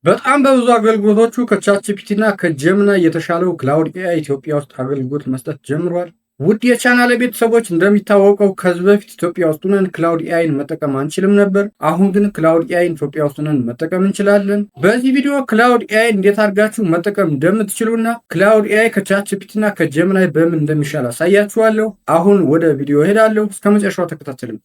በጣም በብዙ አገልግሎቶቹ ከቻትጂፒቲ እና ከጀሚናይ የተሻለው ክላውድ ኤአይ ኢትዮጵያ ውስጥ አገልግሎት መስጠት ጀምሯል። ውድ የቻናል ቤተሰቦች እንደሚታወቀው ከዚህ በፊት ኢትዮጵያ ውስጥ ሆነን ክላውድ ኤአይን መጠቀም አንችልም ነበር። አሁን ግን ክላውድ ኤአይን ኢትዮጵያ ውስጥ ሆነን መጠቀም እንችላለን። በዚህ ቪዲዮ ክላውድ ኤአይ እንዴት አድርጋችሁ መጠቀም እንደምትችሉና ክላውድ ኤአይ ከቻትጂፒቲ እና ከጀሚናይ በምን እንደሚሻል አሳያችኋለሁ። አሁን ወደ ቪዲዮ እሄዳለሁ። እስከ መጨረሻው ተከታተሉኝ።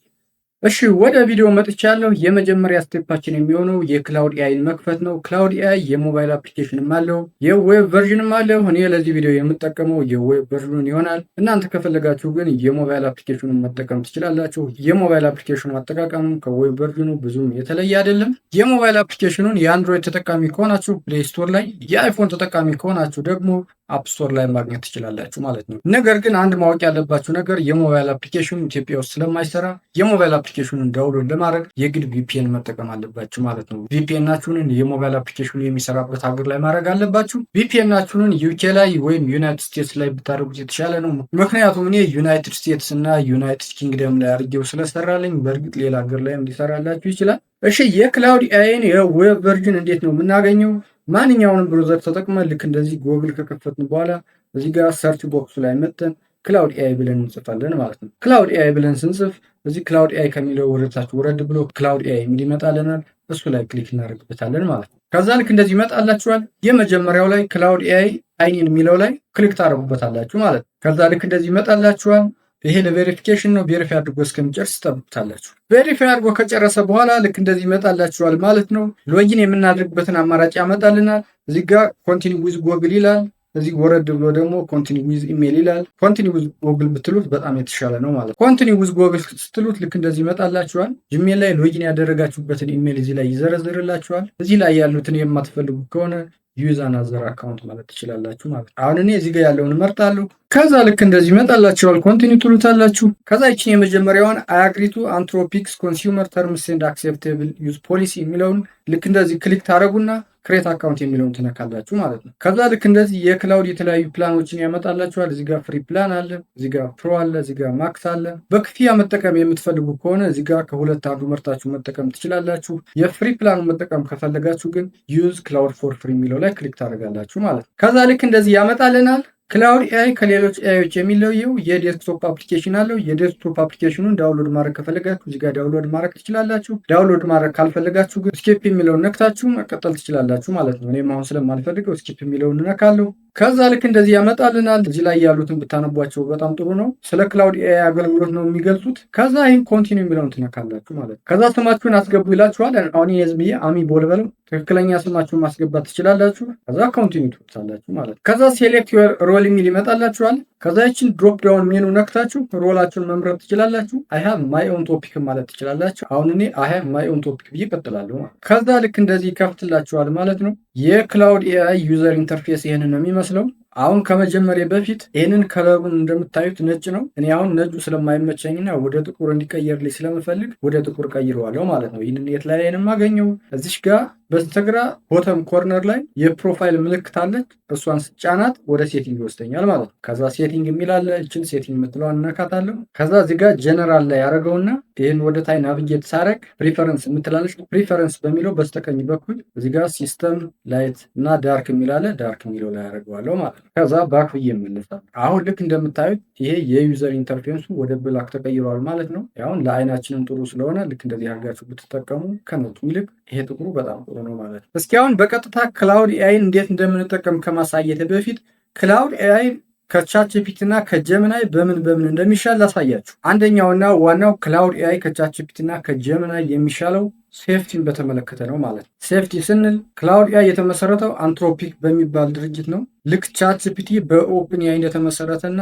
እሺ ወደ ቪዲዮ መጥቻለሁ። የመጀመሪያ ስቴፓችን የሚሆነው የክላውድ ኤአይን መክፈት ነው። ክላውድ ኤአይ የሞባይል አፕሊኬሽንም አለው የዌብ ቨርዥንም አለው። እኔ ለዚህ ቪዲዮ የምጠቀመው የዌብ ቨርዥኑን ይሆናል። እናንተ ከፈለጋችሁ ግን የሞባይል አፕሊኬሽኑን መጠቀም ትችላላችሁ። የሞባይል አፕሊኬሽኑ አጠቃቀሙ ከዌብ ቨርዥኑ ብዙም የተለየ አይደለም። የሞባይል አፕሊኬሽኑን የአንድሮይድ ተጠቃሚ ከሆናችሁ ፕሌይ ስቶር ላይ፣ የአይፎን ተጠቃሚ ከሆናችሁ ደግሞ አፕ ስቶር ላይ ማግኘት ትችላላችሁ ማለት ነው። ነገር ግን አንድ ማወቅ ያለባችሁ ነገር የሞባይል አፕሊኬሽኑ ኢትዮጵያ ውስጥ ስለማይሰራ የሞባይል አፕሊኬሽኑን ዳውንሎድ ለማድረግ የግድ ቪፒኤን መጠቀም አለባችሁ ማለት ነው። ቪፒኤናችሁን የሞባይል አፕሊኬሽኑ የሚሰራበት ሀገር ላይ ማድረግ አለባችሁ። ቪፒኤናችሁን ዩኬ ላይ ወይም ዩናይትድ ስቴትስ ላይ ብታደርጉት የተሻለ ነው። ምክንያቱም እኔ ዩናይትድ ስቴትስ እና ዩናይትድ ኪንግደም ላይ አድርጌው ስለሰራልኝ፣ በእርግጥ ሌላ ሀገር ላይም ሊሰራላችሁ ይችላል። እሺ የክላውድ ኤአይን የዌብ ቨርዥን እንዴት ነው የምናገኘው? ማንኛውንም ብሮዘር ተጠቅመን ልክ እንደዚህ ጎግል ከከፈትን በኋላ እዚህ ጋር ሰርች ቦክሱ ላይ መጥተን ክላውድ ኤአይ ብለን እንጽፋለን ማለት ነው። ክላውድ ኤአይ ብለን ስንጽፍ እዚህ ክላውድ ኤአይ ከሚለው ወደታች ወረድ ብሎ ክላውድ ኤአይ የሚል ይመጣልናል። እሱ ላይ ክሊክ እናደርግበታለን ማለት ነው። ከዛ ልክ እንደዚህ ይመጣላችኋል። የመጀመሪያው ላይ ክላውድ ኤአይ አይኒን የሚለው ላይ ክሊክ ታደርጉበታላችሁ ማለት ነው። ከዛ ልክ እንደዚህ ይመጣላችኋል። ይሄ ለቬሪፊኬሽን ነው። ቬሪፋይ አድርጎ እስከሚጨርስ ትጠብቁታላችሁ። ቬሪፋይ አድርጎ ከጨረሰ በኋላ ልክ እንደዚህ ይመጣላችኋል ማለት ነው። ሎጊን የምናደርግበትን አማራጭ ያመጣልናል። እዚህ ጋር ኮንቲኒ ዊዝ ጎግል ይላል። እዚህ ወረድ ብሎ ደግሞ ኮንቲኒ ዊዝ ኢሜል ይላል። ኮንቲኒ ዊዝ ጎግል ብትሉት በጣም የተሻለ ነው ማለት ነው። ኮንቲኒ ዊዝ ጎግል ስትሉት ልክ እንደዚህ ይመጣላችኋል። ጂሜል ላይ ሎጊን ያደረጋችሁበትን ኢሜል እዚህ ላይ ይዘረዝርላችኋል። እዚህ ላይ ያሉትን የማትፈልጉ ከሆነ ዩዝ አናዘር አካውንት ማለት ትችላላችሁ ማለት ነው። አሁን እኔ እዚህ ጋር ያለውን እመርጣለሁ። ከዛ ልክ እንደዚህ ይመጣላችኋል። ኮንቲኒ ትሉታላችሁ። ከዛ ይችን የመጀመሪያዋን አያግሪቱ አንትሮፒክስ ኮንሱመር ተርምስ ኤንድ አክሴፕቴብል ዩዝ ፖሊሲ የሚለውን ልክ እንደዚህ ክሊክ ታደረጉና ክሬት አካውንት የሚለውን ትነካላችሁ ማለት ነው። ከዛ ልክ እንደዚህ የክላውድ የተለያዩ ፕላኖችን ያመጣላችኋል። እዚህ ጋር ፍሪ ፕላን አለ፣ እዚህ ጋር ፕሮ አለ፣ እዚህ ጋር ማክስ አለ። በክፍያ መጠቀም የምትፈልጉ ከሆነ እዚህ ጋር ከሁለት አንዱ መርጣችሁ መጠቀም ትችላላችሁ። የፍሪ ፕላኑ መጠቀም ከፈለጋችሁ ግን ዩዝ ክላውድ ፎር ፍሪ የሚለው ላይ ክሊክ ታደርጋላችሁ ማለት ነው። ከዛ ልክ እንደዚህ ያመጣልናል። ክላውድ ኤአይ ከሌሎች ኤአይዎች የሚለየው የዴስክቶፕ አፕሊኬሽን አለው። የዴስክቶፕ አፕሊኬሽኑን ዳውንሎድ ማድረግ ከፈለጋችሁ እዚህ ጋር ዳውንሎድ ማድረግ ትችላላችሁ። ዳውንሎድ ማድረግ ካልፈለጋችሁ ግን ስኪፕ የሚለውን ነክታችሁ መቀጠል ትችላላችሁ ማለት ነው። እኔም አሁን ስለማልፈልገው ስኪፕ የሚለውን እነካለሁ። ከዛ ልክ እንደዚህ ያመጣልናል። እዚህ ላይ ያሉትን ብታነቧቸው በጣም ጥሩ ነው። ስለ ክላውድ ኤአይ አገልግሎት ነው የሚገልጹት። ከዛ ይህን ኮንቲኒ የሚለውን ትነካላችሁ ማለት ነው። ከዛ ስማችሁን አስገቡ ይላችኋል። አሁን የዝብዬ አሚ ቦልበለው ትክክለኛ ስማችሁን ማስገባት ትችላላችሁ። ከዛ ኮንቲኒ ትሉታላችሁ ማለት ነው። ከዛ ሴሌክት ሮል የሚል ይመጣላችኋል። ከዛ ይችን ድሮፕ ዳውን ሜኑ ነክታችሁ ሮላችሁን መምረጥ ትችላላችሁ። አይ ሃቭ ማይ ኦን ቶፒክ ማለት ትችላላችሁ። አሁን እኔ አይ ሃቭ ማይ ኦን ቶፒክ ብዬ እቀጥላለሁ። ከዛ ልክ እንደዚህ ይከፍትላችኋል ማለት ነው። የክላውድ ኤአይ ዩዘር ኢንተርፌስ ይህንን ነው የሚመስለው። አሁን ከመጀመሪያ በፊት ይህንን ከለሩን እንደምታዩት ነጭ ነው። እኔ አሁን ነጩ ስለማይመቸኝና ወደ ጥቁር እንዲቀየርልኝ ስለምፈልግ ወደ ጥቁር ቀይረዋለሁ ማለት ነው። ይህንን የት ላይ ነው የማገኘው? እዚሽ ጋር በስተግራ ቦተም ኮርነር ላይ የፕሮፋይል ምልክት አለች። እሷን ስጫናት ወደ ሴቲንግ ይወስደኛል ማለት ነው። ከዛ ሴቲንግ የሚላለ እችን ሴቲንግ የምትለዋን እነካታለሁ። ከዛ እዚህ ጋር ጀነራል ላይ ያደረገውና ይህን ወደ ታይ ናቪጌት ሳረግ ፕሪፈረንስ የምትላለች። ፕሪፈረንስ በሚለው በስተቀኝ በኩል እዚህ ጋር ሲስተም ላይት እና ዳርክ የሚላለ ዳርክ የሚለው ላይ ያደረገዋለሁ ማለት ነው። ከዛ ባክ ብዬ እመለሳለሁ። አሁን ልክ እንደምታዩት ይሄ የዩዘር ኢንተርፌንሱ ወደ ብላክ ተቀይሯል ማለት ነው። አሁን ለአይናችንም ጥሩ ስለሆነ ልክ እንደዚህ አድርጋችሁ ብትጠቀሙ ከነጩ ይልቅ ይሄ ጥቁሩ በጣም ጥሩ ነው ማለት ነው። እስኪ አሁን በቀጥታ ክላውድ ኤአይን እንዴት እንደምንጠቀም ከማሳየት በፊት ክላውድ ኤአይ ከቻትጂፒቲ እና ከጀሚናይ በምን እንደሚሻል ላሳያችሁ። አንደኛውና ዋናው ክላውድ ኤአይ ከቻትጂፒቲ እና ከጀሚናይ የሚሻለው ሴፍቲን በተመለከተ ነው ማለት ነው። ሴፍቲ ስንል ክላውድ ኤአይ የተመሰረተው አንትሮፒክ በሚባል ድርጅት ነው። ልክ ቻትጂፒቲ በኦፕን ኤአይ እንደተመሰረተና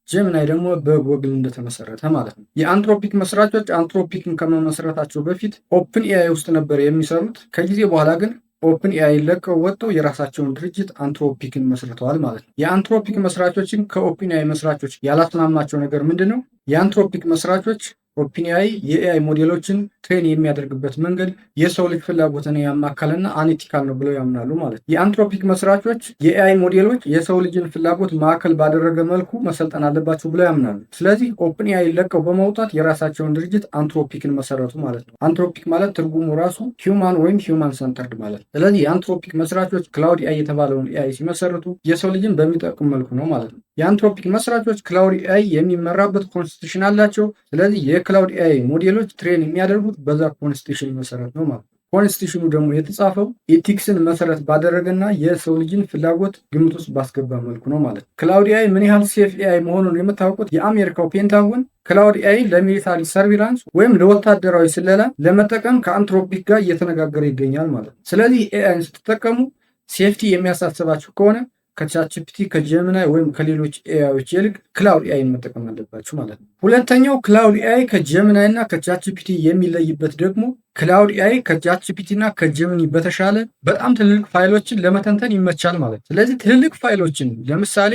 ጀሚናይ ደግሞ በጎግል እንደተመሰረተ ማለት ነው። የአንትሮፒክ መስራቾች አንትሮፒክን ከመመስረታቸው በፊት ኦፕን ኤአይ ውስጥ ነበር የሚሰሩት። ከጊዜ በኋላ ግን ኦፕን ኤአይ ለቀው ወጥተው የራሳቸውን ድርጅት አንትሮፒክን መስርተዋል ማለት ነው። የአንትሮፒክ መስራቾችን ከኦፕን ኤአይ መስራቾች ያላስማማቸው ነገር ምንድን ነው? የአንትሮፒክ መስራቾች ኦፕንኤአይ የኤአይ ሞዴሎችን ትሬን የሚያደርግበት መንገድ የሰው ልጅ ፍላጎትን ያማከለና አንኢቲካል ነው ብለው ያምናሉ ማለት ነው። የአንትሮፒክ መስራቾች የኤአይ ሞዴሎች የሰው ልጅን ፍላጎት ማዕከል ባደረገ መልኩ መሰልጠን አለባቸው ብለው ያምናሉ። ስለዚህ ኦፕንኤአይ ለቀው በመውጣት የራሳቸውን ድርጅት አንትሮፒክን መሰረቱ ማለት ነው። አንትሮፒክ ማለት ትርጉሙ ራሱ ሂውማን ወይም ሂውማን ሰንተርድ ማለት ነው። ስለዚህ የአንትሮፒክ መስራቾች ክላውድ ኤአይ የተባለውን ኤአይ ሲመሰርቱ የሰው ልጅን በሚጠቅም መልኩ ነው ማለት ነው። የአንትሮፒክ መስራቾች ክላውድ ኤአይ የሚመራበት ኮንስቲቱሽን አላቸው። ስለዚህ የክላውድ ኤአይ ሞዴሎች ትሬን የሚያደርጉት በዛ ኮንስቲቱሽን መሰረት ነው ማለት ነው። ኮንስቲቱሽኑ ደግሞ የተጻፈው ኤቲክስን መሰረት ባደረገና የሰው ልጅን ፍላጎት ግምት ውስጥ ባስገባ መልኩ ነው ማለት ነው። ክላውድ ኤአይ ምን ያህል ሴፍ ኤአይ መሆኑን የምታውቁት የአሜሪካው ፔንታጎን ክላውድ ኤአይ ለሚሊታሪ ሰርቪላንስ ወይም ለወታደራዊ ስለላ ለመጠቀም ከአንትሮፒክ ጋር እየተነጋገረ ይገኛል ማለት ነው። ስለዚህ ኤአይን ስትጠቀሙ ሴፍቲ የሚያሳስባችሁ ከሆነ ከቻትጂፒቲ ከጀሚናይ ወይም ከሌሎች ኤአይዎች ይልቅ ክላውድ ኤአይ መጠቀም አለባችሁ ማለት ነው። ሁለተኛው ክላውድ ኤአይ ከጀሚናይ እና ከቻትጂፒቲ የሚለይበት ደግሞ ክላውድ ኤአይ ከቻትጂፒቲ እና ከጀሚኒ በተሻለ በጣም ትልልቅ ፋይሎችን ለመተንተን ይመቻል ማለት ነው። ስለዚህ ትልልቅ ፋይሎችን ለምሳሌ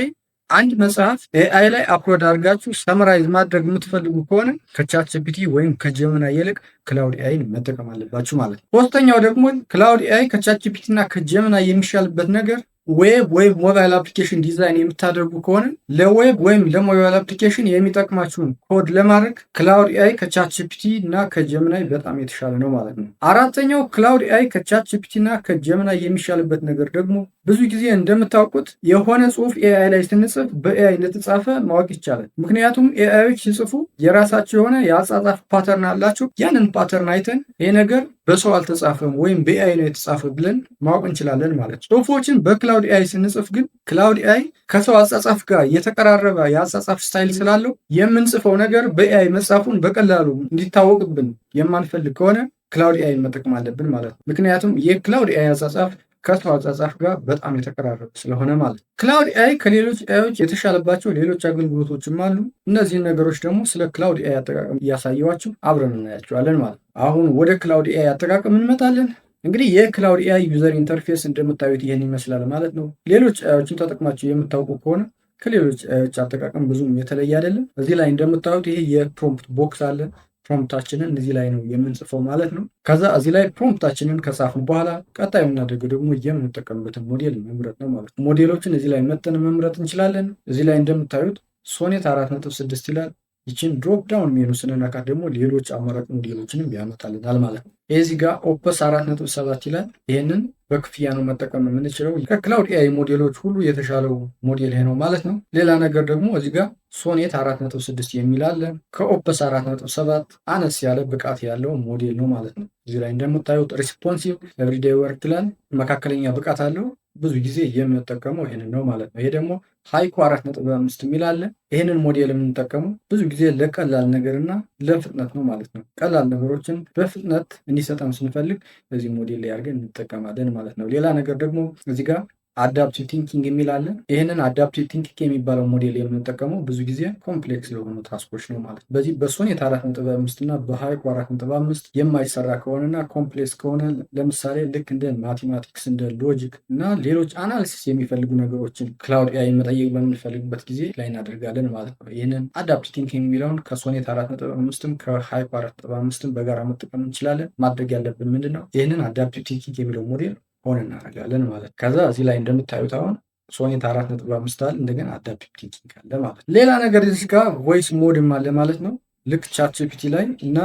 አንድ መጽሐፍ ኤአይ ላይ አፕሎድ አድርጋችሁ ሰመራይዝ ማድረግ የምትፈልጉ ከሆነ ከቻትጂፒቲ ወይም ከጀሚናይ ይልቅ ክላውድ ኤአይን መጠቀም አለባችሁ ማለት ነው። ሶስተኛው ደግሞ ክላውድ ኤአይ ከቻትጂፒቲ እና ከጀሚናይ የሚሻልበት ነገር ዌብ ወይም ሞባይል አፕሊኬሽን ዲዛይን የምታደርጉ ከሆነ ለዌብ ወይም ለሞባይል አፕሊኬሽን የሚጠቅማችሁን ኮድ ለማድረግ ክላውድ ኤአይ ከቻትጂፒቲ እና ከጀሚናይ በጣም የተሻለ ነው ማለት ነው። አራተኛው ክላውድ ኤአይ ከቻትጂፒቲ እና ከጀሚናይ የሚሻልበት ነገር ደግሞ ብዙ ጊዜ እንደምታውቁት የሆነ ጽሁፍ ኤአይ ላይ ስንጽፍ በኤአይ እንደተጻፈ ማወቅ ይቻላል። ምክንያቱም ኤአይዎች ሲጽፉ የራሳቸው የሆነ የአጻጻፍ ፓተርን አላቸው። ያንን ፓተርን አይተን ይሄ ነገር በሰው አልተጻፈም ወይም በኤአይ ነው የተጻፈ ብለን ማወቅ እንችላለን ማለት ነው። ጽሁፎችን በክላውድ ኤአይ ስንጽፍ ግን ክላውድ ኤአይ ከሰው አጻጻፍ ጋር የተቀራረበ የአጻጻፍ ስታይል ስላለው የምንጽፈው ነገር በኤአይ መጻፉን በቀላሉ እንዲታወቅብን የማንፈልግ ከሆነ ክላውድ ኤአይ መጠቀም አለብን ማለት ነው። ምክንያቱም የክላውድ ኤአይ አጻጻፍ ከሰው አጻጻፍ ጋር በጣም የተቀራረበ ስለሆነ ማለት ነው። ክላውድ ኤአይ ከሌሎች ኤአይዎች የተሻለባቸው ሌሎች አገልግሎቶችም አሉ። እነዚህን ነገሮች ደግሞ ስለ ክላውድ ኤአይ አጠቃቀም እያሳየዋችሁ አብረን እናያቸዋለን ማለት ነው። አሁን ወደ ክላውድ ኤአይ አጠቃቀም እንመጣለን። እንግዲህ የክላውድ ኤአይ ዩዘር ኢንተርፌስ እንደምታዩት ይህን ይመስላል ማለት ነው። ሌሎች ኤአይዎችን ተጠቅማችሁ የምታውቁ ከሆነ ከሌሎች ኤአይዎች አጠቃቀም ብዙም የተለየ አይደለም። እዚህ ላይ እንደምታዩት ይሄ የፕሮምፕት ቦክስ አለ። ፕሮምፕታችንን እዚህ ላይ ነው የምንጽፈው ማለት ነው። ከዛ እዚህ ላይ ፕሮምፕታችንን ከጻፍን በኋላ ቀጣይ የምናደርገው ደግሞ የምንጠቀምበትን ሞዴል መምረጥ ነው ማለት ነው። ሞዴሎችን እዚህ ላይ መጠን መምረጥ እንችላለን። እዚህ ላይ እንደምታዩት ሶኔት 4.6 ይላል። ይችን ድሮፕ ዳውን ሜኑ ስንነካት ደግሞ ሌሎች አማራጭ ሞዴሎችንም ያመጣልናል ማለት ነው። እዚህ ጋር ኦፐስ 4.7 ይላል። ይህንን በክፍያ ነው መጠቀም የምንችለው። ከክላውድ ኤአይ ሞዴሎች ሁሉ የተሻለው ሞዴል ይሄ ነው ማለት ነው። ሌላ ነገር ደግሞ እዚህ ጋር ሶኔት 4.6 የሚል አለ። ከኦፐስ 4.7 አነስ ያለ ብቃት ያለው ሞዴል ነው ማለት ነው። እዚህ ላይ እንደምታዩት ሪስፖንሲቭ ኤቭሪዴይ ወርክ ይላል። መካከለኛ ብቃት አለው። ብዙ ጊዜ የምንጠቀመው ይህንን ነው ማለት ነው። ይሄ ደግሞ ሃይኮ 4.5 የሚል አለ። ይህንን ሞዴል የምንጠቀመው ብዙ ጊዜ ለቀላል ነገርና ለፍጥነት ነው ማለት ነው። ቀላል ነገሮችን በፍጥነት እንዲሰጠን ስንፈልግ በዚህ ሞዴል ላይ አድርገን እንጠቀማለን ማለት ነው። ሌላ ነገር ደግሞ እዚህ ጋር አዳፕቲቭ ቲንኪንግ የሚል አለ። ይህንን አዳፕቲቭ ቲንኪንግ የሚባለው ሞዴል የምንጠቀመው ብዙ ጊዜ ኮምፕሌክስ የሆኑ ታስኮች ነው ማለት ነው። በዚህ በሶኔት 4.5 እና በሃይኮ 4.5 የማይሰራ ከሆነና ኮምፕሌክስ ከሆነ ለምሳሌ ልክ እንደ ማቴማቲክስ እንደ ሎጂክ እና ሌሎች አናሊሲስ የሚፈልጉ ነገሮችን ክላውድ ኤአይ መጠየቅ በምንፈልግበት ጊዜ ላይ እናደርጋለን ማለት ነው። ይህንን አዳፕቲቭ ቲንኪንግ የሚለውን ከሶኔት 4.5 ከሃይኮ 4.5 በጋራ መጠቀም እንችላለን። ማድረግ ያለብን ምንድን ነው? ይህንን አዳፕቲቭ ቲንኪንግ የሚለው ሞዴል ሆን እናደርጋለን ማለት። ከዛ እዚህ ላይ እንደምታዩት አሁን ሶኔት 4.5 አለ። እንደገና አዳፕቲቭ ቲንኪንግ አለ ማለት። ሌላ ነገር እዚህ ጋር ቮይስ ሞድም አለ ማለት ነው። ልክ ቻትጂፒቲ ላይ እና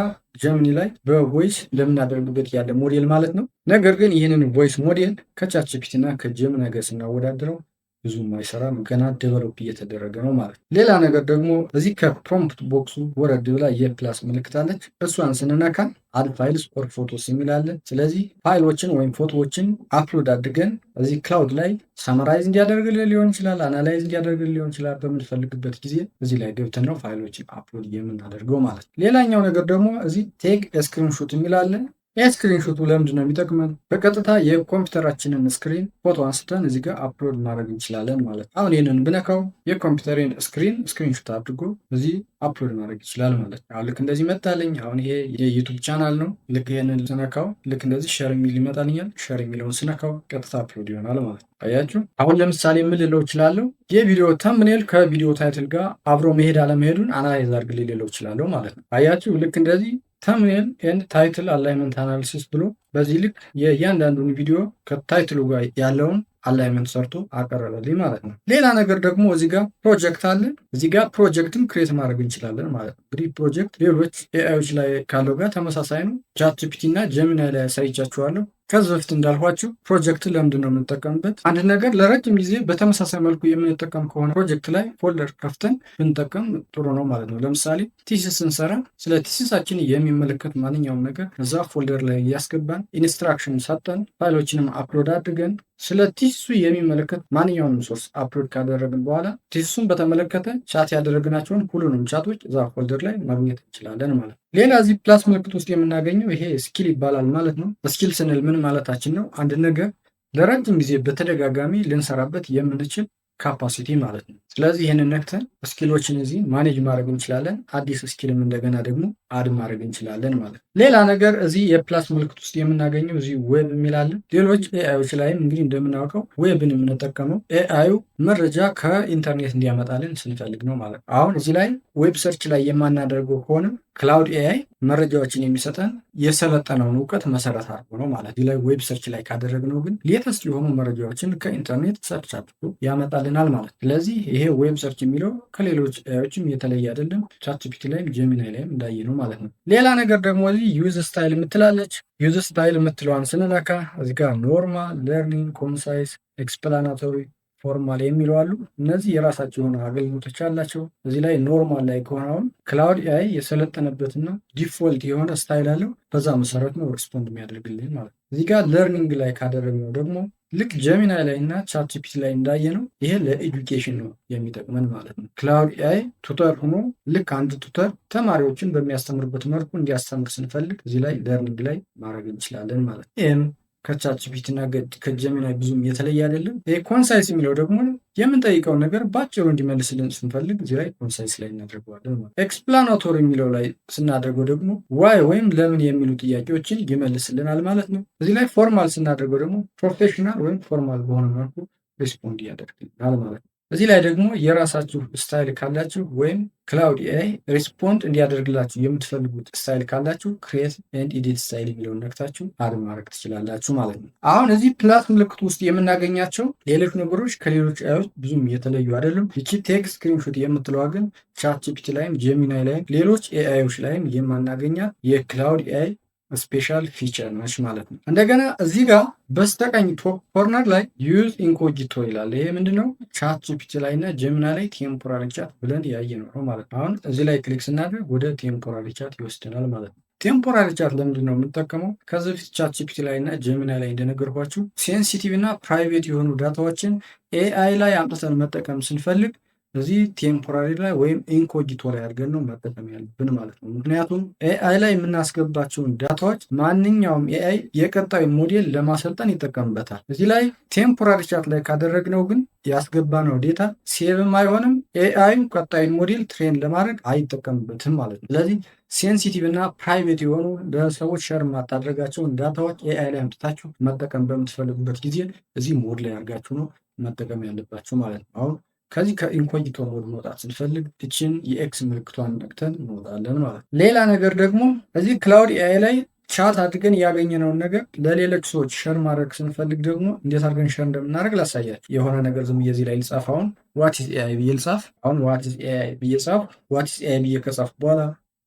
ጀሚኒ ላይ በቮይስ እንደምናደርግበት ያለ ሞዴል ማለት ነው። ነገር ግን ይህንን ቮይስ ሞዴል ከቻትጂፒቲ እና ከጀሚኒ ጋር ስናወዳድረው ብዙም አይሰራም። ገና ዴቨሎፕ እየተደረገ ነው ማለት ነው። ሌላ ነገር ደግሞ እዚህ ከፕሮምፕት ቦክሱ ወረድ ብላ የፕላስ ምልክት አለች። እሷን ስንነካ አድ ፋይልስ ኦር ፎቶስ የሚላለን። ስለዚህ ፋይሎችን ወይም ፎቶዎችን አፕሎድ አድርገን እዚህ ክላውድ ላይ ሰመራይዝ እንዲያደርግልን ሊሆን ይችላል፣ አናላይዝ እንዲያደርግልን ሊሆን ይችላል። በምንፈልግበት ጊዜ እዚህ ላይ ገብተን ነው ፋይሎችን አፕሎድ የምናደርገው ማለት ነው። ሌላኛው ነገር ደግሞ እዚህ ቴክ ስክሪንሾት የሚላለን። የስክሪንሾቱ ለምንድን ነው የሚጠቅመን? በቀጥታ የኮምፒውተራችንን ስክሪን ፎቶ አንስተን እዚህ ጋር አፕሎድ ማድረግ እንችላለን ማለት ነው። አሁን ይህንን ብነካው የኮምፒውተሬን ስክሪንሾት አድርጎ እዚህ አፕሎድ ማድረግ ይችላል ማለት ነው። አሁን ልክ እንደዚህ መጣልኝ። አሁን ይሄ የዩቱብ ቻናል ነው። ልክ ይህንን ስነካው ልክ እንደዚህ ሸር የሚል ይመጣልኛል። ሸር የሚለውን ስነካው ቀጥታ አፕሎድ ይሆናል ማለት ነው። አያችሁ። አሁን ለምሳሌ ምን ልለው እችላለሁ? የቪዲዮ ተምኔል ከቪዲዮ ታይትል ጋር አብሮ መሄድ አለመሄዱን አናላይዝ አድርግልኝ ልለው እችላለሁ ማለት ነው። አያችሁ። ልክ እንደዚህ ተምኔል ኤንድ ታይትል አላይመንት አናሊሲስ ብሎ በዚህ ልክ የእያንዳንዱን ቪዲዮ ከታይትሉ ጋር ያለውን አላይመንት ሰርቶ አቀረበልኝ ማለት ነው። ሌላ ነገር ደግሞ እዚህ ጋር ፕሮጀክት አለ። እዚህ ጋር ፕሮጀክትን ክሬት ማድረግ እንችላለን ማለት ነው። እንግዲህ ፕሮጀክት ሌሎች ኤአዮች ላይ ካለው ጋር ተመሳሳይ ነው። ቻትጂፒቲ እና ጀሚናይ ላይ ያሳይቻችኋለሁ። ከዚህ በፊት እንዳልኳችሁ ፕሮጀክት ለምንድን ነው የምንጠቀምበት? አንድ ነገር ለረጅም ጊዜ በተመሳሳይ መልኩ የምንጠቀም ከሆነ ፕሮጀክት ላይ ፎልደር ከፍተን ብንጠቀም ጥሩ ነው ማለት ነው። ለምሳሌ ቲሲስ ስንሰራ ስለ ቲሲሳችን የሚመለከት ማንኛውም ነገር እዛ ፎልደር ላይ እያስገባን ኢንስትራክሽን ሰጠን ፋይሎችንም አፕሎድ አድርገን ስለ ቲሲሱ የሚመለከት ማንኛውንም ሶርስ አፕሎድ ካደረግን በኋላ ቲሲሱን በተመለከተ ቻት ያደረግናቸውን ሁሉንም ቻቶች እዛ ፎልደር ላይ ማግኘት እንችላለን ማለት ነው። ሌላ እዚህ ፕላስ ምልክት ውስጥ የምናገኘው ይሄ ስኪል ይባላል ማለት ነው። ስኪል ስንል ምን ማለታችን ነው? አንድ ነገር ለረጅም ጊዜ በተደጋጋሚ ልንሰራበት የምንችል ካፓሲቲ ማለት ነው። ስለዚህ ይህንን ነክተን ስኪሎችን እዚህ ማኔጅ ማድረግ እንችላለን። አዲስ ስኪልም እንደገና ደግሞ አድ ማድረግ እንችላለን ማለት ነው። ሌላ ነገር እዚህ የፕላስ ምልክት ውስጥ የምናገኘው እዚህ ዌብ የሚላለን። ሌሎች ኤአዮች ላይም እንግዲህ እንደምናውቀው ዌብን የምንጠቀመው ኤአዩ መረጃ ከኢንተርኔት እንዲያመጣልን ስንፈልግ ነው ማለት ነው። አሁን እዚህ ላይ ዌብ ሰርች ላይ የማናደርገው ከሆነ ክላውድ ኤአይ መረጃዎችን የሚሰጠን የሰለጠነውን እውቀት መሰረት አድርጎ ነው ማለት። እዚህ ላይ ዌብ ሰርች ላይ ካደረግነው ግን ሌተስት የሆኑ መረጃዎችን ከኢንተርኔት ሰርች አድርጎ ያመጣልናል ማለት። ስለዚህ ይሄ ዌብ ሰርች የሚለው ከሌሎች ኤአዮችም የተለየ አይደለም። ቻትጂፒቲ ላይም ጀሚናይ ላይም እንዳየ ነው ማለት ነው። ሌላ ነገር ደግሞ እዚህ ዩዝ ስታይል የምትላለች። ዩዝ ስታይል የምትለዋን ስንነካ እዚህ ጋር ኖርማል፣ ለርኒንግ፣ ኮንሳይስ፣ ኤክስፕላናቶሪ ፎርማል የሚለው አሉ። እነዚህ የራሳቸው የሆነ አገልግሎቶች አላቸው። እዚህ ላይ ኖርማል ላይ ከሆነ አሁን ክላውድ ኤአይ የሰለጠነበትና ዲፎልት የሆነ ስታይል አለው። በዛ መሰረት ነው ሪስፖንድ የሚያደርግልን ማለት ነው። እዚህ ጋር ለርኒንግ ላይ ካደረግነው ደግሞ ልክ ጀሚናይ ላይ እና ቻትጂፒቲ ላይ እንዳየ ነው ይሄ ለኤዱኬሽን ነው የሚጠቅመን ማለት ነው። ክላውድ ኤአይ ቱተር ሆኖ ልክ አንድ ቱተር ተማሪዎችን በሚያስተምርበት መልኩ እንዲያስተምር ስንፈልግ እዚህ ላይ ለርኒንግ ላይ ማድረግ እንችላለን ማለት ነው። ይህም ከቻትጂፒቲ እና ከጀሚናይ ብዙም የተለየ አይደለም። ይሄ ኮንሳይስ የሚለው ደግሞ የምንጠይቀው ነገር ባጭሩ እንዲመልስልን ስንፈልግ እዚህ ላይ ኮንሳይስ ላይ እናደርገዋለን ማለት። ኤክስፕላናቶሪ የሚለው ላይ ስናደርገው ደግሞ ዋይ ወይም ለምን የሚሉ ጥያቄዎችን ይመልስልናል ማለት ነው። እዚህ ላይ ፎርማል ስናደርገው ደግሞ ፕሮፌሽናል ወይም ፎርማል በሆነ መልኩ ሪስፖንድ ያደርግልናል ማለት ነው። እዚህ ላይ ደግሞ የራሳችሁ ስታይል ካላችሁ ወይም ክላውድ ኤአይ ሪስፖንድ እንዲያደርግላችሁ የምትፈልጉት ስታይል ካላችሁ ክሬት ኤንድ ኤዲት ስታይል የሚለውን ነክታችሁ አድ ማድረግ ትችላላችሁ ማለት ነው። አሁን እዚህ ፕላስ ምልክት ውስጥ የምናገኛቸው ሌሎች ነገሮች ከሌሎች ኤአዮች ብዙም የተለዩ አይደሉም። ይቺ ቴክስት ስክሪንሾት የምትለዋ ግን ቻትጂፒቲ ላይም ጀሚናይ ላይም ሌሎች ኤአዮች ላይም የማናገኛት የክላውድ ኤአይ ስፔሻል ፊቸር ነች ማለት ነው። እንደገና እዚህ ጋር በስተቀኝ ቶፕ ኮርነር ላይ ዩዝ ኢንኮጂቶ ይላል። ይሄ ምንድነው? ቻትጂፒቲ ላይ እና ጀሚናይ ላይ ቴምፖራሪ ቻት ብለን ያየ ነው ማለት ነው። አሁን እዚህ ላይ ክሊክ ስናደርግ ወደ ቴምፖራሪ ቻት ይወስደናል ማለት ነው። ቴምፖራሪ ቻት ለምንድን ነው የምንጠቀመው? ከዚህ በፊት ቻትጂፒቲ ላይ እና ጀሚናይ ላይ እንደነገርኳችሁ ሴንሲቲቭ እና ፕራይቬት የሆኑ ዳታዎችን ኤአይ ላይ አምጥተን መጠቀም ስንፈልግ እዚህ ቴምፖራሪ ላይ ወይም ኢንኮጂቶ ላይ አድርገን ነው መጠቀም ያለብን ማለት ነው። ምክንያቱም ኤአይ ላይ የምናስገባቸውን ዳታዎች ማንኛውም ኤአይ የቀጣይ ሞዴል ለማሰልጠን ይጠቀምበታል። እዚህ ላይ ቴምፖራሪ ቻት ላይ ካደረግነው ግን ያስገባነው ዴታ ሴቭም አይሆንም፣ ኤአይ ቀጣይ ሞዴል ትሬን ለማድረግ አይጠቀምበትም ማለት ነው። ስለዚህ ሴንሲቲቭ እና ፕራይቬት የሆኑ ለሰዎች ሸር የማታደርጋቸውን ዳታዎች ኤአይ ላይ አምጥታችሁ መጠቀም በምትፈልጉበት ጊዜ እዚህ ሞድ ላይ አድርጋችሁ ነው መጠቀም ያለባችሁ ማለት ነው። አሁን ከዚህ ከኢንኮጂቶ ሞድ መውጣት ስንፈልግ እችን የኤክስ ምልክቷን ነክተን እንወጣለን ማለት ነው። ሌላ ነገር ደግሞ እዚህ ክላውድ ኤአይ ላይ ቻት አድርገን ያገኘነውን ነገር ለሌሎች ሰዎች ሸር ማድረግ ስንፈልግ ደግሞ እንዴት አድርገን ሸር እንደምናደርግ ላሳያችሁ። የሆነ ነገር ዝም ብዬ እዚህ ላይ ልጻፍ። አሁን ዋትስ ኤአይ ብዬ ልጻፍ። አሁን ዋትስ ኤአይ ብዬ ጻፍ። ዋትስ ኤአይ ብዬ ከጻፍ በኋላ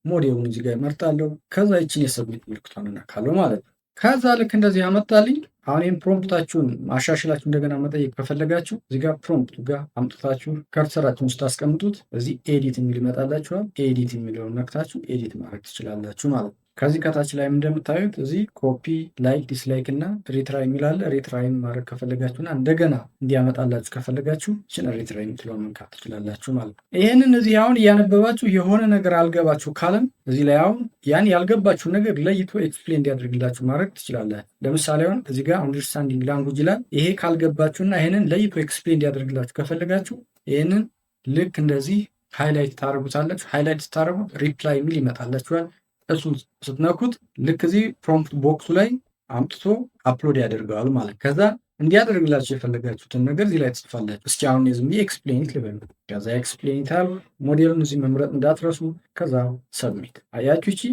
ሞዴሉን እዚህ ጋር እመርጣለሁ። ከዛ ይችን የሰብሚት ምልክቷን እነካለሁ ማለት ነው። ከዛ ልክ እንደዚህ ያመጣልኝ። አሁን ይህም ፕሮምፕታችሁን አሻሽላችሁ እንደገና መጠየቅ ከፈለጋችሁ እዚህ ጋር ፕሮምፕቱ ጋር አምጥታችሁ ከርሰራችሁን ስታስቀምጡት እዚህ ኤዲት የሚል ይመጣላችኋል። ኤዲት የሚለውን ነክታችሁ ኤዲት ማድረግ ትችላላችሁ ማለት ነው። ከዚህ ከታች ላይ እንደምታዩት እዚህ ኮፒ፣ ላይክ፣ ዲስላይክ እና ሪትራይ የሚላለ ሪትራይ ማድረግ ከፈለጋችሁና እንደገና እንዲያመጣላችሁ ከፈለጋችሁ ይህችን ሪትራይ የምትለውን መንካት ትችላላችሁ ማለት ነው። ይህንን እዚህ አሁን እያነበባችሁ የሆነ ነገር አልገባችሁ ካለም እዚህ ላይ አሁን ያን ያልገባችሁ ነገር ለይቶ ኤክስፕሌን እንዲያደርግላችሁ ማድረግ ትችላላችሁ። ለምሳሌ አሁን እዚህ ጋር አንደርስታንዲንግ ላንጉጅ ይላል። ይሄ ካልገባችሁና ይህንን ለይቶ ኤክስፕሌን እንዲያደርግላችሁ ከፈለጋችሁ ይህንን ልክ እንደዚህ ሃይላይት ታደርጉታላችሁ። ሃይላይት ስታደርጉት ሪፕላይ የሚል ይመጣላችኋል። እሱን ስትነኩት ልክ እዚህ ፕሮምፕት ቦክሱ ላይ አምጥቶ አፕሎድ ያደርገዋል ማለት። ከዛ እንዲያደርግላችሁ የፈለጋችሁትን ነገር እዚህ ላይ ትጽፋላችሁ። እስኪ አሁን ዝም ብዬ ኤክስፕሌኒት ልበል። ከዛ ኤክስፕሌኒት አሉ ሞዴሉን እዚህ መምረጥ እንዳትረሱ። ከዛ ሰብሚት። አያችሁ ይቺ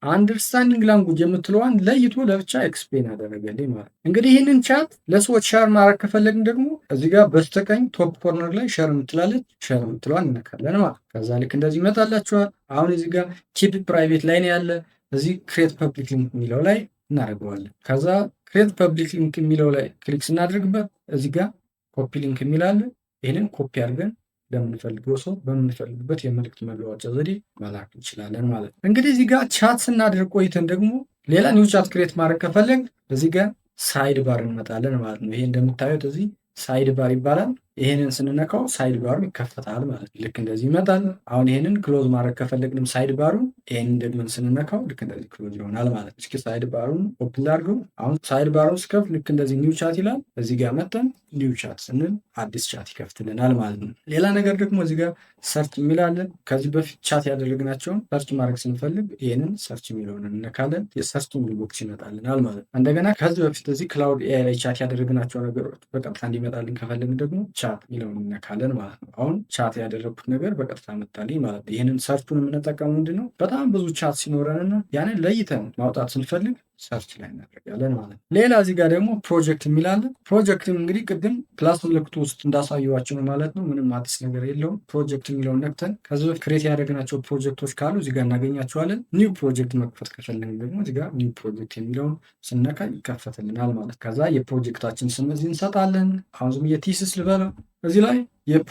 አንደርስታንዲንግ ላንጉጅ የምትለዋን ለይቶ ለብቻ ኤክስፕሌን ያደረገልኝ ማለት። እንግዲህ ይህንን ቻት ለሰዎች ሸር ማድረግ ከፈለግን ደግሞ እዚህ ጋር በስተቀኝ ቶፕ ኮርነር ላይ ሸር የምትላለች ሸር የምትለዋን እነካለን ማለት። ከዛ ልክ እንደዚህ ይመጣላችኋል። አሁን እዚህ ጋር ኪፕ ፕራይቬት ላይ ነው ያለ። እዚህ ክሬት ፐብሊክ ሊንክ የሚለው ላይ እናደርገዋለን። ከዛ ክሬት ፐብሊክ ሊንክ የሚለው ላይ ክሊክ ስናደርግበት እዚህ ጋር ኮፒ ሊንክ የሚላለ ይህንን ኮፒ አድርገን ለምንፈልገው ሰው በምንፈልግበት የመልእክት መለዋወጫ ዘዴ መላክ እንችላለን ማለት ነው። እንግዲህ እዚህ ጋር ቻት ስናደርግ ቆይተን ደግሞ ሌላ ኒው ቻት ክሬት ማድረግ ከፈለግ እዚህ ጋር ሳይድ ባር እንመጣለን ማለት ነው። ይሄ እንደምታዩት እዚህ ሳይድ ባር ይባላል። ይሄንን ስንነካው ሳይድ ባሩ ይከፈታል ማለት ነው። ልክ እንደዚህ ይመጣል። አሁን ይሄንን ክሎዝ ማድረግ ከፈለግንም ሳይድ ባሩን ይሄንን ደግሞ ስንነካው ልክ እንደዚህ ክሎዝ ይሆናል ማለት ነው። እስኪ ሳይድ ባሩን ኦፕን ላድርገው። አሁን ሳይድ ባሩን ስከፍት ልክ እንደዚህ ኒው ቻት ይላል። እዚህ ጋር መጠን ኒው ቻት ስንል አዲስ ቻት ይከፍትልናል ማለት ነው። ሌላ ነገር ደግሞ እዚህ ጋር ሰርች የሚላለን። ከዚህ በፊት ቻት ያደረግናቸውን ሰርች ማድረግ ስንፈልግ ይሄንን ሰርች የሚለውን እንነካለን። የሰርች የሚል ቦክስ ይመጣልናል ማለት ነው። እንደገና ከዚህ በፊት እዚህ ክላውድ ኤአይ ላይ ቻት ያደረግናቸው ነገሮች በቀጥታ እንዲመጣልን ከፈለግን ደግሞ ቻት የሚለውን እንነካለን ማለት ነው። አሁን ቻት ያደረግኩት ነገር በቀጥታ መጣልኝ ማለት ነው። ይህንን ሰርቹን የምንጠቀመው ምንድን ነው? በጣም ብዙ ቻት ሲኖረንና ያንን ለይተን ማውጣት ስንፈልግ ሰርች ላይ እናደርጋለን ማለት ነው። ሌላ እዚህ ጋር ደግሞ ፕሮጀክት የሚላለን። ፕሮጀክትም እንግዲህ ቅድም ፕላስ ምልክቱ ውስጥ እንዳሳየዋቸው ነው ማለት ነው። ምንም አዲስ ነገር የለውም። ፕሮጀክት የሚለውን ነክተን ከዚህ በፊት ክሬት ያደረግናቸው ፕሮጀክቶች ካሉ እዚህ ጋር እናገኛቸዋለን። ኒው ፕሮጀክት መክፈት ከፈለግን ደግሞ እዚህ ጋር ኒው ፕሮጀክት የሚለውን ስነካ ይከፈትልናል ማለት። ከዛ የፕሮጀክታችን ስም እዚህ እንሰጣለን። አሁን ዝም የቲስስ ልበለው። እዚህ ላይ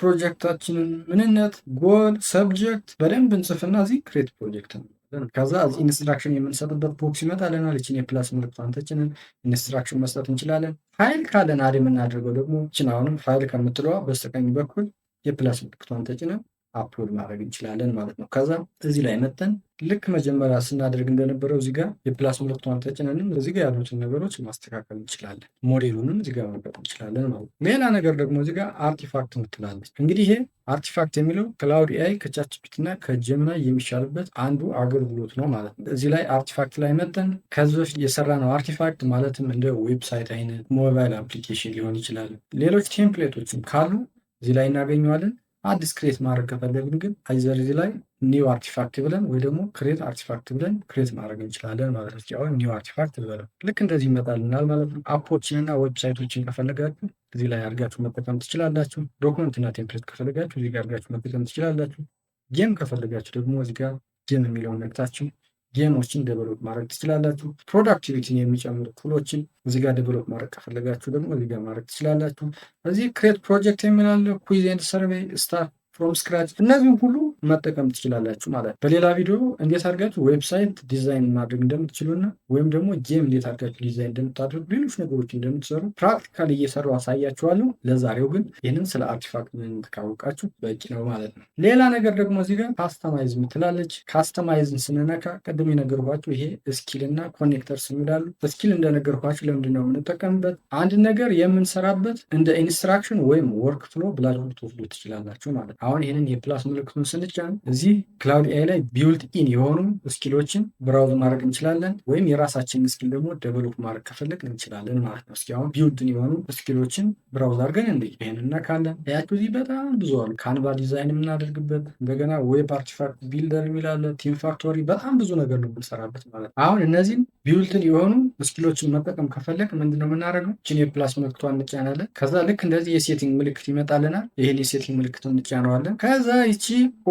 የፕሮጀክታችንን ምንነት፣ ጎል፣ ሰብጀክት በደንብ እንጽፍና እዚህ ክሬት ፕሮጀክት ነው። ከዛ እዚህ ኢንስትራክሽን የምንሰጥበት ቦክስ ይመጣልናል። ይችን የፕላስ ምልክቷን ተጭነን ኢንስትራክሽን መስጠት እንችላለን። ፋይል ካለን አድ የምናደርገው ደግሞ ይችን አሁንም ፋይል ከምትለዋ በስተቀኝ በኩል የፕላስ ምልክቷን ተጭነን አፕሎድ ማድረግ እንችላለን ማለት ነው። ከዛ እዚህ ላይ መጠን ልክ መጀመሪያ ስናደርግ እንደነበረው እዚህ ጋር የፕላስ ምልክቷን ተጭነንም እዚህ ጋር ያሉትን ነገሮች ማስተካከል እንችላለን። ሞዴሉንም እዚህ ጋር መቀጥ እንችላለን ማለት ነው። ሌላ ነገር ደግሞ እዚህ ጋር አርቲፋክት ምትላለች። እንግዲህ ይሄ አርቲፋክት የሚለው ክላውድ ኤአይ ከቻትጂፒቲ እና ከጀሚናይ የሚሻልበት አንዱ አገልግሎት ነው ማለት ነው። እዚህ ላይ አርቲፋክት ላይ መጠን ከዚህ በፊት የሰራ ነው አርቲፋክት ማለትም እንደ ዌብሳይት አይነት ሞባይል አፕሊኬሽን ሊሆን ይችላል። ሌሎች ቴምፕሌቶችም ካሉ እዚህ ላይ እናገኘዋለን። አዲስ ክሬት ማድረግ ከፈለግን ግን አይዘር እዚህ ላይ ኒው አርቲፋክት ብለን ወይ ደግሞ ክሬት አርቲፋክት ብለን ክሬት ማድረግ እንችላለን ማለት ነው። አሁን ኒው አርቲፋክት ብለን ልክ እንደዚህ ይመጣልናል ማለት ነው። አፖችን እና ዌብሳይቶችን ከፈለጋችሁ እዚህ ላይ አድርጋችሁ መጠቀም ትችላላችሁ። ዶክመንት እና ቴምፕሌት ከፈለጋችሁ እዚህ ጋር አድርጋችሁ መጠቀም ትችላላችሁ። ጌም ከፈለጋችሁ ደግሞ እዚህ ጋር ጌም የሚለውን ነክታችሁ ጌሞችን ዴቨሎፕ ማድረግ ትችላላችሁ። ፕሮዳክቲቪቲን የሚጨምሩ ቱሎችን እዚህ ጋር ዴቨሎፕ ማድረግ ከፈለጋችሁ ደግሞ እዚህ ጋር ማድረግ ትችላላችሁ። እዚህ ክሬት ፕሮጀክት የሚላለ ኩዊዝ ኤንድ ሰርቬይ ስታርት ፍሮም ስክራች እነዚህም ሁሉ መጠቀም ትችላላችሁ ማለት ነው። በሌላ ቪዲዮ እንዴት አድርጋችሁ ዌብሳይት ዲዛይን ማድረግ እንደምትችሉና ወይም ደግሞ ጌም እንዴት አድርጋችሁ ዲዛይን እንደምታደርጉ ሌሎች ነገሮች እንደምትሰሩ ፕራክቲካል እየሰሩ አሳያችኋለሁ። ለዛሬው ግን ይህንን ስለ አርቲፋክት ካወቃችሁ በቂ ነው ማለት ነው። ሌላ ነገር ደግሞ እዚህ ጋር ካስተማይዝ ምትላለች። ካስተማይዝን ስንነካ ቅድም የነገርኳችሁ ይሄ ስኪል እና ኮኔክተርስ የሚላሉ። ስኪል እንደነገርኳችሁ ለምንድን ነው የምንጠቀምበት? አንድ ነገር የምንሰራበት እንደ ኢንስትራክሽን ወይም ወርክ ፍሎ ብላችሁ ልትወስዱ ትችላላችሁ ማለት ነው። አሁን ይህንን የፕላስ ምልክቱን ስንጫን እዚህ ክላውድ ኤአይ ላይ ቢውልት ኢን የሆኑ ስኪሎችን ብራውዝ ማድረግ እንችላለን፣ ወይም የራሳችንን ስኪል ደግሞ ዴቨሎፕ ማድረግ ከፈለግ እንችላለን ማለት ነው። እስኪ አሁን ቢውልት ኢን የሆኑ ስኪሎችን ብራውዝ አድርገን እንደ ይህን እናካለን። ያችሁ እዚህ በጣም ብዙ አሉ። ካንቫ ዲዛይን የምናደርግበት፣ እንደገና ዌብ አርቲፋክት ቢልደር የሚላለ፣ ቲም ፋክቶሪ፣ በጣም ብዙ ነገር ነው የምንሰራበት ማለት ነው። አሁን እነዚህን ቢውልትን የሆኑ ስኪሎችን መጠቀም ከፈለግ ምንድነው የምናደርገው? ይህችን የፕላስ ምልክቷን እንጫናለን። ከዛ ልክ እንደዚህ የሴቲንግ ምልክት ይመጣልናል። ይህን የሴቲንግ ምልክት እንጫነዋለን። ከዛ ይቺ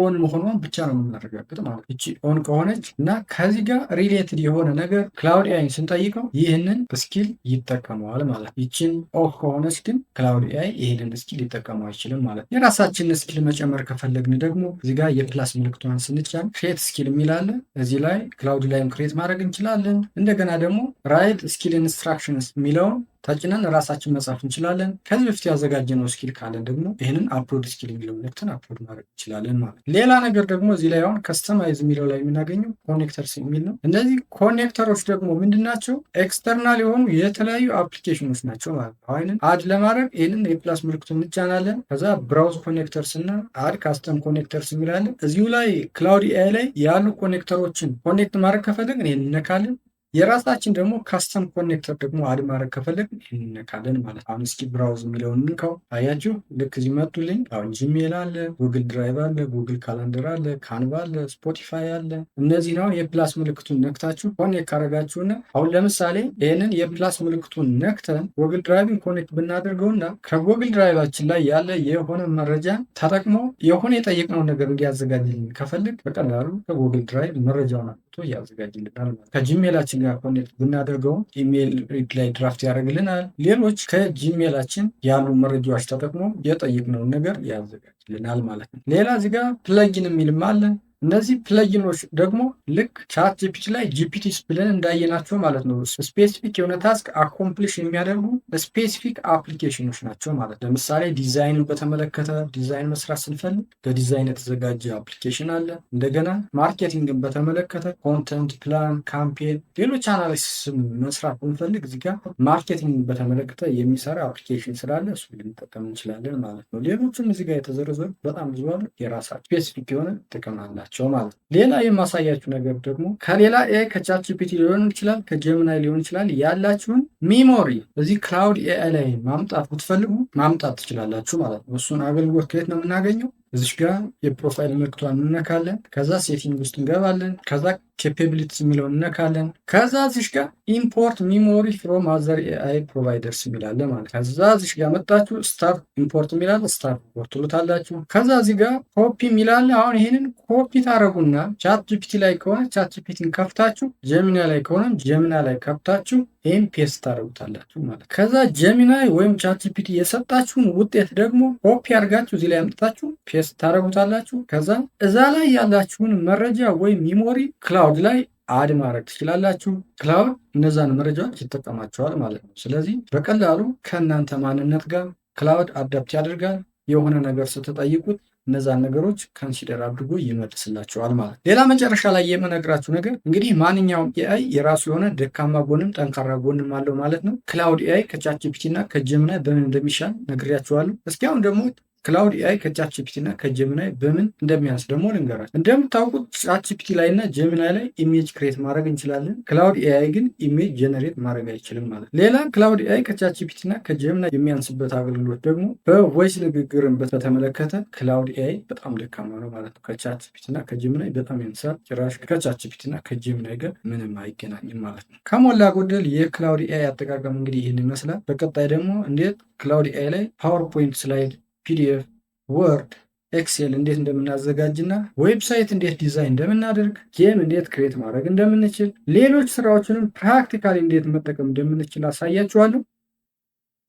ኦን መሆኗን ብቻ ነው የምናረጋግጥ ማለት ነው። እቺ ኦን ከሆነች እና ከዚህ ጋር ሪሌትድ የሆነ ነገር ክላውድ ኤአይን ስንጠይቀው ይህንን ስኪል ይጠቀመዋል ማለት ነው። ይችን ኦፍ ከሆነች ግን ክላውድ ኤአይ ይህንን ስኪል ሊጠቀመው አይችልም ማለት ነው። የራሳችንን ስኪል መጨመር ከፈለግን ደግሞ እዚህ ጋር የፕላስ ምልክቷን ስንጫን ክሬት ስኪል የሚላለ እዚህ ላይ ክላውድ ላይም ክሬት ማድረግ እንችላለን። እንደገና ደግሞ ራይት ስኪል ኢንስትራክሽንስ የሚለውን ተጭነን ራሳችን መጻፍ እንችላለን። ከዚህ በፊት ያዘጋጀነው ስኪል ካለን ደግሞ ይህንን አፕሎድ ስኪል የሚለው ነክተን አፕሎድ ማድረግ እንችላለን ማለት ነው። ሌላ ነገር ደግሞ እዚህ ላይ አሁን ከስተማይዝ የሚለው ላይ የምናገኘው ኮኔክተርስ የሚል ነው። እነዚህ ኮኔክተሮች ደግሞ ምንድን ናቸው? ኤክስተርናል የሆኑ የተለያዩ አፕሊኬሽኖች ናቸው ማለት ነው። ይህንን አድ ለማድረግ ይህንን የፕላስ ምልክቱ እንጫናለን። ከዛ ብራውዝ ኮኔክተርስ እና አድ ካስተም ኮኔክተርስ የሚላለን። እዚሁ ላይ ክላውድ ኤአይ ላይ ያሉ ኮኔክተሮችን ኮኔክት ማድረግ ከፈለግን ይህን እነካለን። የራሳችን ደግሞ ካስተም ኮኔክተር ደግሞ አድ ማድረግ ከፈለግ እንነካለን ማለት ነው። አሁን እስኪ ብራውዝ የሚለውን እንከው። አያችሁ ልክ እዚህ መጡልኝ። አሁን ጂሜል አለ፣ ጉግል ድራይቭ አለ፣ ጉግል ካላንደር አለ፣ ካንቫ አለ፣ ስፖቲፋይ አለ። እነዚህ ነው የፕላስ ምልክቱን ነክታችሁ ኮኔክት ካረጋችሁና አሁን ለምሳሌ ይህንን የፕላስ ምልክቱን ነክተን ጉግል ድራይቭን ኮኔክት ብናደርገውና ከጉግል ድራይቫችን ላይ ያለ የሆነ መረጃ ተጠቅሞ የሆነ የጠየቅነው ነገር እንዲያዘጋጅልን ከፈልግ በቀላሉ ከጉግል ድራይቭ መረጃውን እያዘጋጅልናል። ከጂሜላችን ጋር ኮኔክት ብናደርገው ኢሜል ላይ ድራፍት ያደርግልናል። ሌሎች ከጂሜላችን ያሉ መረጃዎች ተጠቅሞ የጠየቅነውን ነገር ያዘጋጅልናል ማለት ነው። ሌላ እዚህ ጋር ፕለጊን የሚልም አለ። እነዚህ ፕለጊኖች ደግሞ ልክ ቻት ጂፒቲ ላይ ጂፒቲስ ብለን እንዳየናቸው ማለት ነው። ስፔሲፊክ የሆነ ታስክ አኮምፕሊሽ የሚያደርጉ ስፔሲፊክ አፕሊኬሽኖች ናቸው ማለት። ለምሳሌ ዲዛይንን በተመለከተ ዲዛይን መስራት ስንፈልግ ለዲዛይን የተዘጋጀ አፕሊኬሽን አለ። እንደገና ማርኬቲንግን በተመለከተ ኮንተንት ፕላን፣ ካምፔን፣ ሌሎች አናሊሲስ መስራት ብንፈልግ እዚህ ጋር ማርኬቲንግን በተመለከተ የሚሰራ አፕሊኬሽን ስላለ እሱ ልንጠቀም እንችላለን ማለት ነው። ሌሎችም እዚህ ጋር የተዘረዘሩ በጣም ብዙ አሉ። የራሳቸው ስፔሲፊክ የሆነ ጥቅም አላቸው ማለት ነው። ሌላ የማሳያችሁ ነገር ደግሞ ከሌላ ኤአይ ከቻት ጂፒቲ ሊሆን ይችላል፣ ከጀሚናይ ሊሆን ይችላል። ያላችሁን ሚሞሪ እዚህ ክላውድ ኤአይ ላይ ማምጣት ብትፈልጉ ማምጣት ትችላላችሁ ማለት ነው። እሱን አገልግሎት ከየት ነው የምናገኘው? እዚሽ ጋር የፕሮፋይል ምልክቷን እንነካለን። ከዛ ሴቲንግ ውስጥ እንገባለን። ከዛ ኬፓቢሊቲስ የሚለውን እንነካለን። ከዛ እዚሽ ጋር ኢምፖርት ሚሞሪ ፍሮም አዘር ኤአይ ፕሮቫይደርስ የሚላለ ማለት። ከዛ እዚሽ ጋር መጣችሁ ስታርት ኢምፖርት የሚላለ ስታርት ኢምፖርት ትሉታላችሁ። ከዛ እዚህ ጋር ኮፒ የሚላለ አሁን ይሄንን ኮፒ ታረጉና ቻት ጂፒቲ ላይ ከሆነ ቻት ጂፒቲን ከፍታችሁ፣ ጀሚና ላይ ከሆነ ጀሚና ላይ ከፍታችሁ ይህም ፔስት ታደርጉታላችሁ ማለት። ከዛ ጀሚናይ ወይም ቻት ጂፒቲ የሰጣችሁን ውጤት ደግሞ ኮፒ አድርጋችሁ እዚህ ላይ አምጥታችሁ ፔስት ታደርጉታላችሁ። ከዛ እዛ ላይ ያላችሁን መረጃ ወይም ሚሞሪ ክላውድ ላይ አድ ማድረግ ትችላላችሁ። ክላውድ እነዛን መረጃዎች ይጠቀማቸዋል ማለት ነው። ስለዚህ በቀላሉ ከእናንተ ማንነት ጋር ክላውድ አዳፕት ያደርጋል። የሆነ ነገር ስትጠይቁት እነዛን ነገሮች ከንሲደር አድርጎ ይመልስላቸዋል ማለት። ሌላ መጨረሻ ላይ የምነግራችሁ ነገር እንግዲህ ማንኛውም ኤአይ የራሱ የሆነ ደካማ ጎንም ጠንካራ ጎንም አለው ማለት ነው። ክላውድ ኤአይ ከቻት ጂፒቲ እና ከጀሚናይ በምን እንደሚሻል ነግሬያችኋለሁ። እስኪ አሁን ደግሞ ክላውድ ኤአይ ከቻት ጂፒቲ እና ከጀሚናይ በምን እንደሚያንስ ደግሞ ልንገራችሁ። እንደምታውቁት ቻት ጂፒቲ ላይ እና ጀሚናይ ላይ ኢሜጅ ክሬት ማድረግ እንችላለን። ክላውድ ኤአይ ግን ኢሜጅ ጀነሬት ማድረግ አይችልም ማለት። ሌላ ክላውድ ኤአይ ከቻት ጂፒቲ እና ከጀሚናይ የሚያንስበት አገልግሎት ደግሞ በቮይስ ንግግርን በተመለከተ ክላውድ ኤአይ በጣም ደካማ ነው ማለት ነው። ከቻት ጂፒቲ እና ከጀሚናይ በጣም ያንሳል። ጭራሽ ከቻት ጂፒቲ እና ከጀሚናይ ጋር ምንም አይገናኝም ማለት ነው። ከሞላ ጎደል የክላውድ ኤአይ አጠቃቀም እንግዲህ ይህን ይመስላል። በቀጣይ ደግሞ እንዴት ክላውድ ኤአይ ላይ ፓወርፖይንት ስላይድ፣ ፒዲኤፍ፣ ወርድ፣ ኤክሴል እንዴት እንደምናዘጋጅና ዌብሳይት እንዴት ዲዛይን እንደምናደርግ፣ ጌም እንዴት ክሬት ማድረግ እንደምንችል፣ ሌሎች ስራዎችንም ፕራክቲካሊ እንዴት መጠቀም እንደምንችል አሳያችኋለሁ።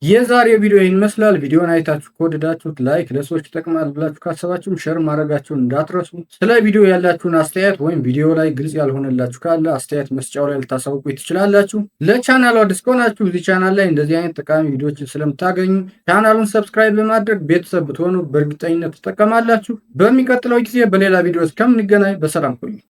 የዛሬው ቪዲዮ ይህን ይመስላል። ቪዲዮን አይታችሁ ከወደዳችሁት ላይክ፣ ለሰዎች ይጠቅማል ብላችሁ ካሰባችሁም ሸር ማድረጋችሁን እንዳትረሱ። ስለ ቪዲዮ ያላችሁን አስተያየት ወይም ቪዲዮ ላይ ግልጽ ያልሆነላችሁ ካለ አስተያየት መስጫው ላይ ልታሳውቁ ትችላላችሁ። ለቻናሉ አዲስ ከሆናችሁ እዚህ ቻናል ላይ እንደዚህ አይነት ጠቃሚ ቪዲዮዎችን ስለምታገኙ ቻናሉን ሰብስክራይብ በማድረግ ቤተሰብ ብትሆኑ በእርግጠኝነት ትጠቀማላችሁ። በሚቀጥለው ጊዜ በሌላ ቪዲዮ እስከምንገናኝ በሰላም ቆዩ።